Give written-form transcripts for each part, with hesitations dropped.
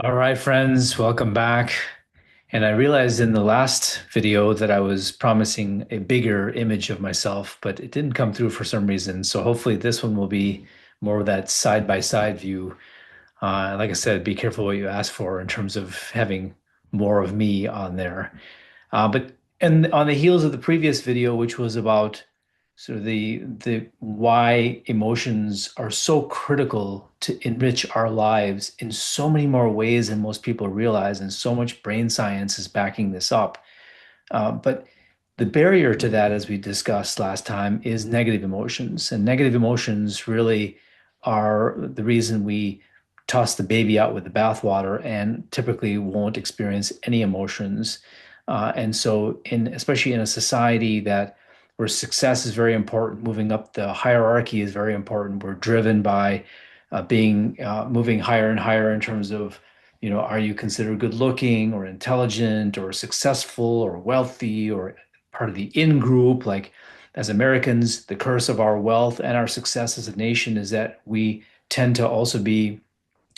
All right, friends, welcome back. And I realized in the last video that I was promising a bigger image of myself, but it didn't come through for some reason. So hopefully this one will be more of that side-by-side view. Like I said, be careful what you ask for in terms of having more of me on there. But and on the heels of the previous video, which was about sort of the why emotions are so critical to enrich our lives in so many more ways than most people realize, and so much brain science is backing this up. But the barrier to that, as we discussed last time, is negative emotions. And negative emotions really are the reason we toss the baby out with the bathwater and typically won't experience any emotions. And so, especially in a society where success is very important, moving up the hierarchy is very important. We're driven by being moving higher and higher in terms of, are you considered good looking or intelligent or successful or wealthy or part of the in group? Like as Americans, the curse of our wealth and our success as a nation is that we tend to also be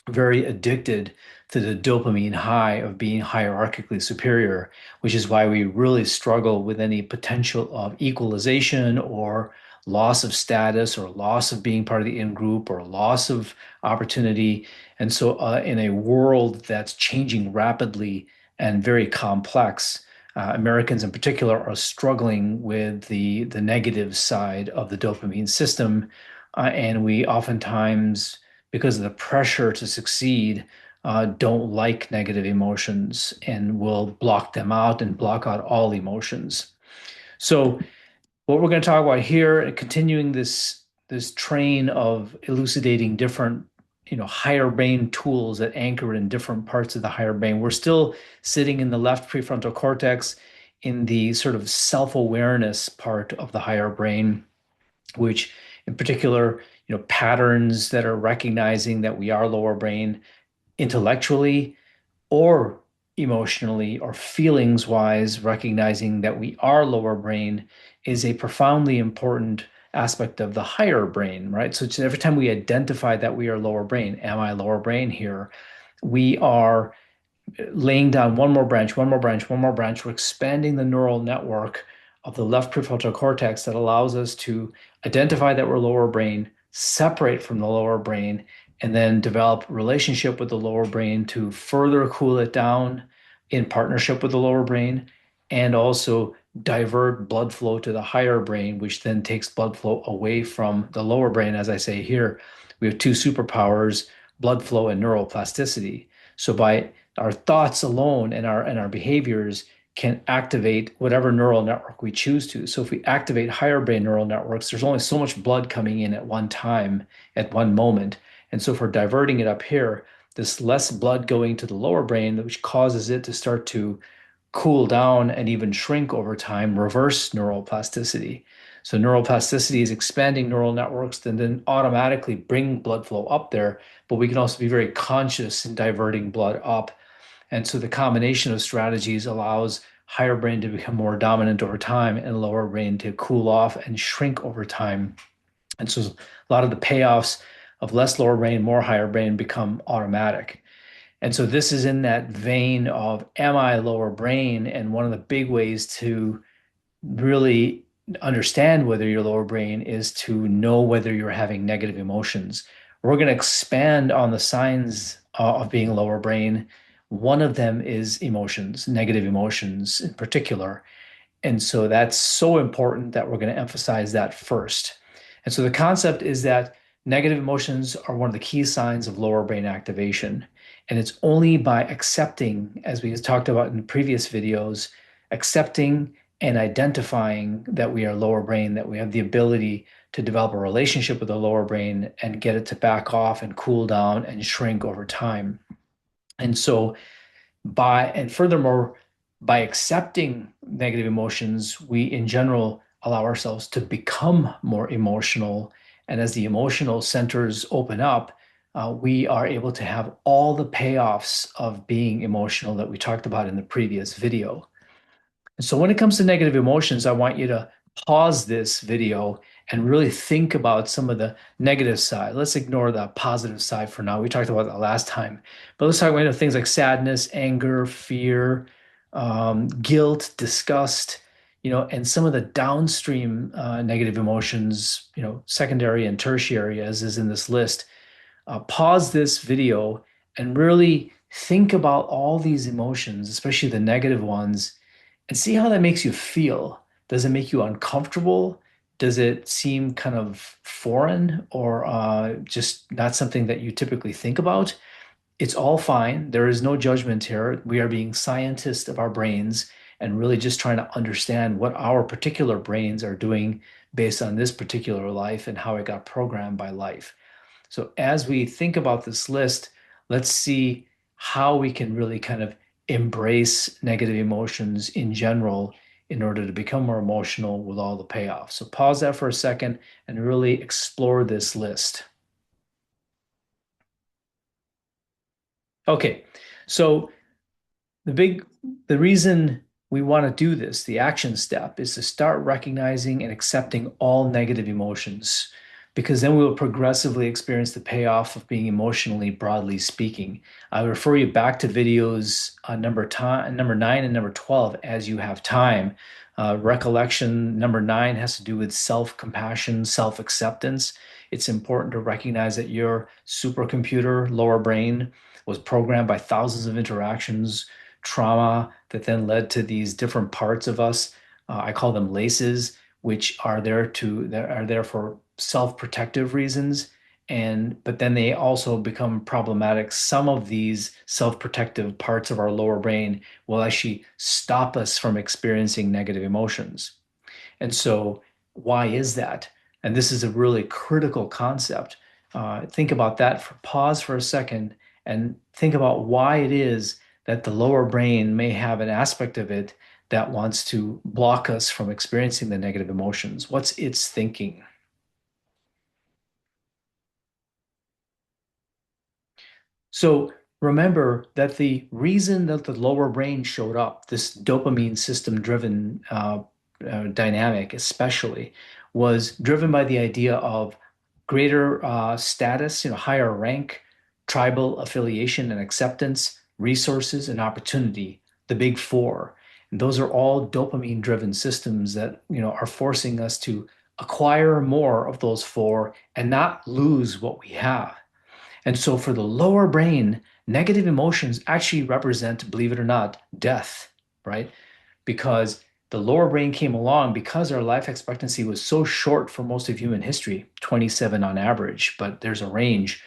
very addicted to the dopamine high of being hierarchically superior, which is why we really struggle with any potential of equalization or loss of status or loss of being part of the in group or loss of opportunity. And so, in a world that's changing rapidly and very complex, Americans in particular are struggling with the negative side of the dopamine system. And we oftentimes, because of the pressure to succeed, don't like negative emotions and will block them out and block out all emotions. So, what we're going to talk about here, and continuing this train of elucidating different, higher brain tools that anchor in different parts of the higher brain. We're still sitting in the left prefrontal cortex in the sort of self-awareness part of the higher brain, which in particular, patterns that are recognizing that we are lower brain intellectually or emotionally or feelings wise, recognizing that we are lower brain is a profoundly important aspect of the higher brain, right? So every time we identify that we are lower brain, am I lower brain here? We are laying down one more branch, one more branch, one more branch. We're expanding the neural network of the left prefrontal cortex that allows us to identify that we're lower brain, separate from the lower brain, and then develop relationship with the lower brain to further cool it down in partnership with the lower brain, and also divert blood flow to the higher brain, which then takes blood flow away from the lower brain. As I say here, we have two superpowers, blood flow and neuroplasticity. So by our thoughts alone and our behaviors can activate whatever neural network we choose to. So if we activate higher brain neural networks, there's only so much blood coming in at one time, at one moment. And so if we're diverting it up here, there's less blood going to the lower brain, which causes it to start to cool down and even shrink over time, reverse neuroplasticity. So neuroplasticity is expanding neural networks that then automatically bring blood flow up there, but we can also be very conscious in diverting blood up. And so the combination of strategies allows higher brain to become more dominant over time and lower brain to cool off and shrink over time. And so a lot of the payoffs of less lower brain, more higher brain become automatic. And so this is in that vein of am I lower brain? And one of the big ways to really understand whether you're lower brain is to know whether you're having negative emotions. We're going to expand on the signs of being lower brain. One of them is emotions, negative emotions in particular. And so that's so important that we're going to emphasize that first. And so the concept is that negative emotions are one of the key signs of lower brain activation. And it's only by accepting, as we talked about in previous videos, accepting and identifying that we are lower brain, that we have the ability to develop a relationship with the lower brain and get it to back off and cool down and shrink over time. And so and furthermore, by accepting negative emotions, we in general allow ourselves to become more emotional. And as the emotional centers open up, we are able to have all the payoffs of being emotional that we talked about in the previous video. And so when it comes to negative emotions, I want you to pause this video and really think about some of the negative side. Let's ignore the positive side for now. We talked about that last time, but let's talk about things like sadness, anger, fear, guilt, disgust, and some of the downstream negative emotions, secondary and tertiary, as is in this list. Pause this video and really think about all these emotions, especially the negative ones, and see how that makes you feel. Does it make you uncomfortable? Does it seem kind of foreign or just not something that you typically think about? It's all fine. There is no judgment here. We are being scientists of our brains and really just trying to understand what our particular brains are doing based on this particular life and how it got programmed by life. So as we think about this list, let's see how we can really kind of embrace negative emotions in general in order to become more emotional with all the payoffs. So pause that for a second and really explore this list. Okay, so the big, the reason we want to do this, the action step, is to start recognizing and accepting all negative emotions, because then we will progressively experience the payoff of being emotionally broadly speaking. I refer you back to videos number 9 and number 12 as you have time. Recollection number 9 has to do with self-compassion, self-acceptance. It's important to recognize that your supercomputer, lower brain, was programmed by thousands of interactions, trauma that then led to these different parts of us. I call them laces, which are there for self-protective reasons. But then they also become problematic. Some of these self-protective parts of our lower brain will actually stop us from experiencing negative emotions. And so, why is that? And this is a really critical concept. Think about that. Pause for a second and think about why it is that the lower brain may have an aspect of it that wants to block us from experiencing the negative emotions. What's its thinking? So remember that the reason that the lower brain showed up, this dopamine system driven dynamic especially, was driven by the idea of greater status, higher rank, tribal affiliation and acceptance, resources and opportunity, the big four. And those are all dopamine driven systems that, are forcing us to acquire more of those four and not lose what we have. And so for the lower brain, negative emotions actually represent, believe it or not, death, right? Because the lower brain came along because our life expectancy was so short for most of human history, 27 on average, but there's a range.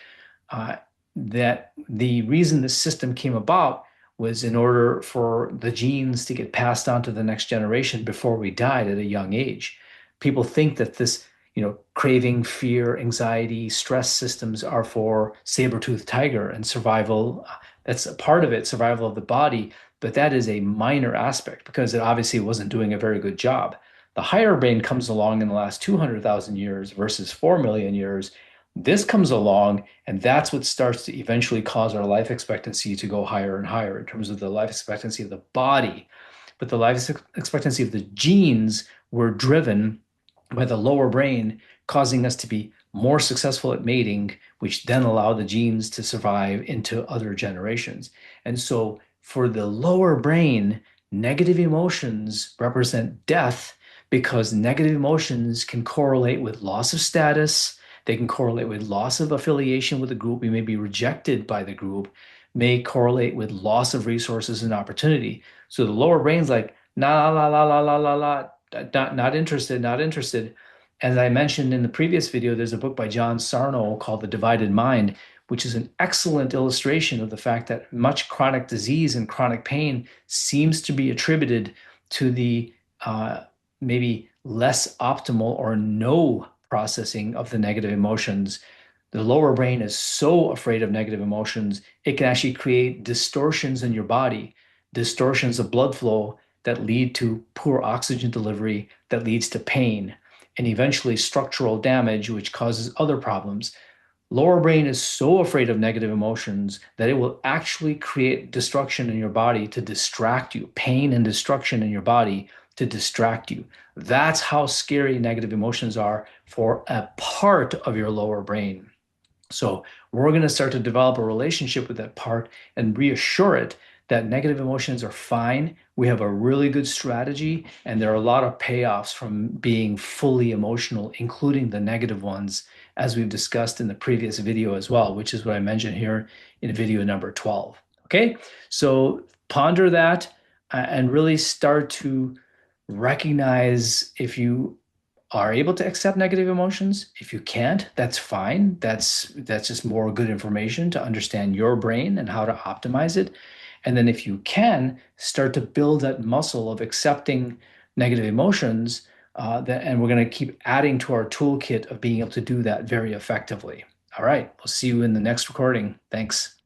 Uh, that the reason this system came about was in order for the genes to get passed on to the next generation before we died at a young age. People think that this, craving, fear, anxiety, stress systems are for saber-toothed tiger and survival. That's a part of it, survival of the body, but that is a minor aspect because it obviously wasn't doing a very good job. The higher brain comes along in the last 200,000 years versus 4 million years. This comes along, and that's what starts to eventually cause our life expectancy to go higher and higher in terms of the life expectancy of the body. But the life expectancy of the genes were driven by the lower brain, causing us to be more successful at mating, which then allow the genes to survive into other generations. And so for the lower brain, negative emotions represent death because negative emotions can correlate with loss of status. They can correlate with loss of affiliation with the group. We may be rejected by the group, may correlate with loss of resources and opportunity. So the lower brain's like, nah, la, la, la, la, la, la, not interested, not interested. As I mentioned in the previous video, there's a book by John Sarno called The Divided Mind, which is an excellent illustration of the fact that much chronic disease and chronic pain seems to be attributed to the maybe less optimal or no processing of the negative emotions. The lower brain is so afraid of negative emotions, it can actually create distortions in your body, distortions of blood flow that lead to poor oxygen delivery, that leads to pain, and eventually structural damage, which causes other problems. Lower brain is so afraid of negative emotions that it will actually create destruction in your body to distract you, pain and destruction in your body to distract you. That's how scary negative emotions are for a part of your lower brain. So we're going to start to develop a relationship with that part and reassure it that negative emotions are fine. We have a really good strategy, and there are a lot of payoffs from being fully emotional, including the negative ones, as we've discussed in the previous video as well, which is what I mentioned here in video number 12. Okay, so ponder that and really start to recognize if you are able to accept negative emotions. If you can't, that's fine. That's just more good information to understand your brain and how to optimize it. And then if you can, start to build that muscle of accepting negative emotions, and we're going to keep adding to our toolkit of being able to do that very effectively. All right, we'll see you in the next recording. Thanks.